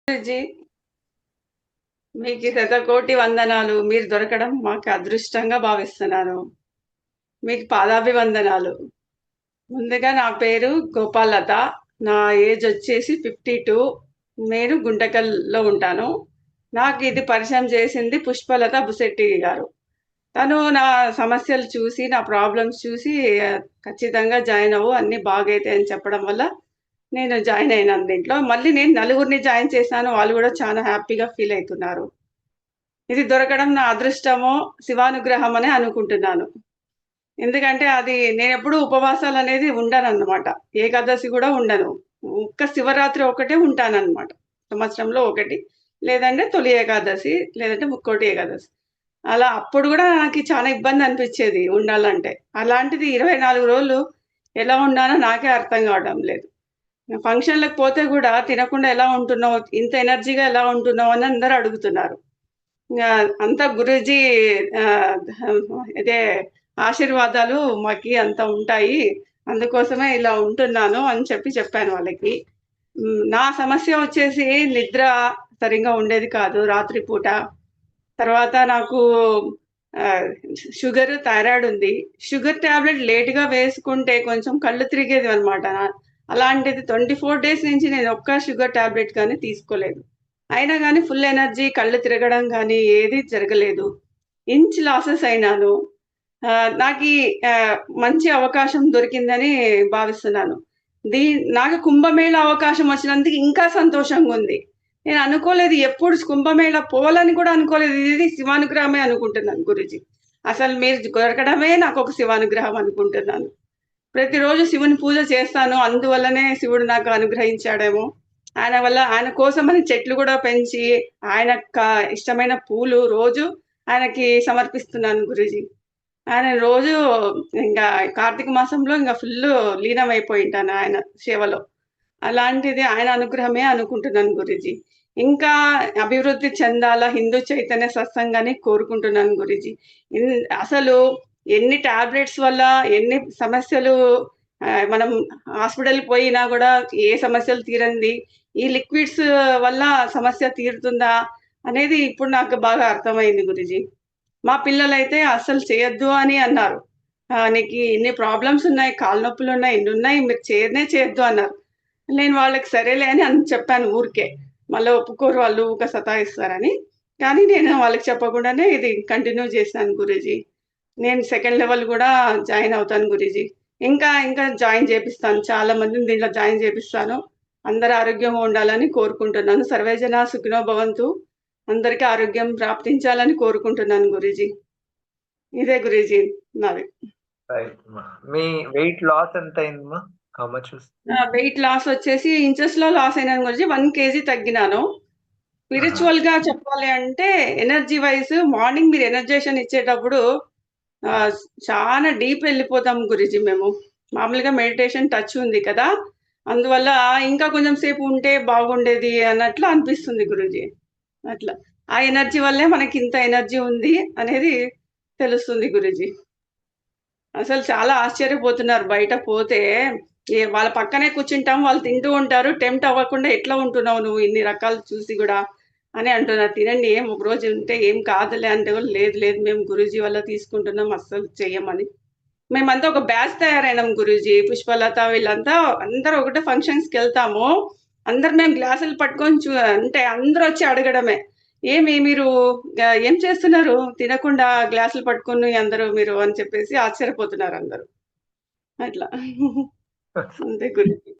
గురూజీ, మీకు శతకోటి వందనాలు. మీరు దొరకడం మాకు అదృష్టంగా భావిస్తున్నాను. మీకు పాదాభివందనాలు. ముందుగా నా పేరు గోపాలలత. నా ఏజ్ వచ్చేసి 52. నేను గుంటకల్‌లో ఉంటాను. నాకు ఇది పరిచయం చేసింది పుష్పలత బుసెట్టి గారు. తను నా సమస్యలు చూసి, నా ప్రాబ్లమ్స్ చూసి ఖచ్చితంగా జాయిన్ అవ్వు అన్నీ బాగైతాయని చెప్పడం వల్ల నేను జాయిన్ అయినాను దీంట్లో. మళ్ళీ నేను నలుగురిని జాయిన్ చేశాను. వాళ్ళు కూడా చాలా హ్యాపీగా ఫీల్ అయితున్నారు. ఇది దొరకడం నా అదృష్టమో, శివానుగ్రహమనే అనుకుంటున్నాను. ఎందుకంటే అది నేనెప్పుడూ ఉపవాసాలనేది ఉండనన్నమాట. ఏకాదశి గూడా ఉండను. ఒక్క శివరాత్రి ఒకటే ఉంటానన్నమాట. సంవత్సరంలో ఒకటి. లేదంటే తొలి ఏకాదశి, లేదంటే ముక్కోటి ఏకాదశి. అలా అప్పుడు గూడా నాకి చాలా ఇబ్బందనిపిచ్చేది ఉండాలంటే. అలాంటిది 24 రోజులు ఎలా ఉన్నానో నాకే అర్థం కావడం లేదు. ఫంక్షన్‌లకి పోతే గూడా తినకుండా ఎలా ఉంటున్నావు? ఇంత ఎనర్జీగా ఎలా ఉంటున్నావు? అని అందరూ అడుగుతున్నారు. అంతా గురూజీ ఆహ్, ఇదే ఆశీర్వాదాలు మాకి అంత ఉంటాయి. అందుకోసమే ఇలా ఉంటున్నాను అని చెప్పాను వాళ్ళకి. నా సమస్య వచ్చేసి నిద్ర సరింగా ఉండేది కాదు రాత్రి పూట. తర్వాత నాకు ఆహ్, షుగరు, థైరాయిడ్ ఉంది. షుగర్ టాబ్లెట్ లేట్‌గా వేసుకుంటే కొంచెం కళ్ళు తిరిగేదనమాట. అలాంటిది 24 డేస్ నుంచి నేను ఒక్క షుగర్ టాబ్లెట్ గాని తీసుకోలేదు. అయినా గాని ఫుల్ ఎనర్జీ, కళ్ళు తిరగడం గాని ఏది జరగలేదు. ఇంచ్ లాసెస్ అయినాను. నాకీ మంచి అవకాశం దొరికిందని భావిస్తున్నాను. దీ నాకు కుంభమేళ అవకాశం వచ్చినందుకు ఇంకా సంతోషంగుంది. నేను అనుకోలేదు ఎప్పుడు కుంభమేళ పోవాలని కూడా అనుకోలేదు. ఇది శివానుగ్రహమే అనుకుంటున్నాను గురూజీ. అసలు మీరు దొరకడమే నాకొక శివానుగ్రహం అనుకుంటున్నాను. ప్రతిరోజు శివుని పూజ చేస్తాను. అందువల్లనే శివుడు నాకు అనుగ్రహించాడేమో! ఆయన కోసమని చెట్లు గూడా పెంచి, ఆయనక ఇష్టమైన పూలు రోజు ఆయనకి సమర్పిస్తున్నాను గురూజీ. ఆయన రోజు ఇంగా కార్తీక మాసంలో ఇంగ ఫుల్లు లీనమైపోయుంటాను ఆయన సేవలో. అలాంటిది ఆయన అనుగ్రహమే అనుకుంటున్నాను గురూజీ. ఇంకా అభివృద్ధి చెందాల హిందూ చైతన్య సత్సంగాన్ని కోరుకుంటున్నాను గురూజీ. ఇన్ అసలు ఎన్ని టాబ్లెట్స్ వల్ల ఎన్ని సమస్యలు మనం హాస్పిటల్‌కి పోయినా గూడా ఏ సమస్యలు తీరంది. ఈ లిక్విడ్స్ వల్ల సమస్య తీరుతుందా అనేది ఇప్పుడు నాకు బాగా అర్థమైంది గురూజీ. మా పిల్లలైతే అస్సలు చేయొద్దు అని అన్నారు. "నీకి ఇన్ని ప్రాబ్లమ్స్ ఉన్నాయి, కాళ్ళు నొప్పులున్నాయి, ఇన్నున్నాయి మీరు చేయనే చేయొద్దు" అన్నారు. నేను వాళ్ళకి సరేలే అని చెప్పాను ఊరికే. మళ్ళా ఒప్పుకోరు వాళ్ళు ఊకే సతాయిస్తారని. కానీ నేను వాళ్ళకి చెప్పకుండానే ఇది కంటిన్యూ చేశాను గురూజీ. నేను సెకండ్ లెవెల్ గూడా జాయిన్ అవుతాను గురూజీ. ఇంకా జాయిన్ చేపిస్తాను. చాలా మందిని దీంట్లో జాయిన్ చేపిస్తాను. అందరూ ఆరోగ్యంగా ఉండాలని కోరుకుంటున్నాను. సర్వేజన సుఖినో భవంతు. అందరికి ఆరోగ్యం ప్రాప్తించాలని కోరుకుంటున్నాను గురూజీ. ఇదే గురూజీ నాది. రైట్ మా. మీ వెయిట్ లాస్ ఎంతయిందమ్మా? How much was? Weight loss వచ్చేసి ఇంచెస్‌లో లాస్ అయినాను గురూజీ. 1 కేజీ తగ్గినాను. ఆహా! స్పిరిచ్యువల్‌గా చెప్పాలి అంటే ఎనర్జీ వైస్ మార్నింగ్ మీరు ఎనర్జేషన్ ఇచ్చేటప్పుడు ఆహ్, చాలా డీప్ ఎళ్ళిపోతాం గురూజీ మేము. మామూలుగా మెడిటేషన్ టచ్ ఉంది కదా! అందువల్ల ఇంకా కొంచెం సేపు ఉంటే బాగుండేది అన్నట్లు అనిపిస్తుంది గురూజీ. అట్లా. ఆ ఎనర్జీ వల్లే మనకింత ఎనర్జీ ఉంది అనేది తెలుస్తుంది గురూజీ. అసలు చాలా ఆశ్చర్యపోతున్నారు బయట పోతే. వాళ్ళ పక్కనే కూర్చుంటాం. వాళ్ళు తింటూ ఉంటారు. టెంప్ట్ అవ్వకుండా ఎట్లా ఉంటున్నావు నువ్వు ఇన్ని రకాలు చూసి గూడా అని అంటున్నారు. తినండి ఒకరోజు ఉంటే ఏం కాదులే అంటే కూడా లేదు లేదు మేము గురూజీ వల్ల తీసుకుంటున్నాం అస్సలు చెయ్యమని. మేమంతా ఒక బ్యాచ్ తయారైనాం గురూజీ. పుష్పలత వీళ్ళంతా అందరూ ఒకటే ఫంక్షన్స్‌కెళ్తాము. అందరు మేము గ్లాసులు పట్టుకొని అంటే అందరొచ్చి అడగడమే. "ఏమి మీరు ఏం చేస్తున్నారు? తినకుండా గ్లాసులు పట్టుకొని అందరూ మీరు" అని చెప్పేసి ఆశ్చర్యపోతున్నారందరూ. అట్లా. అంతే గురూజీ.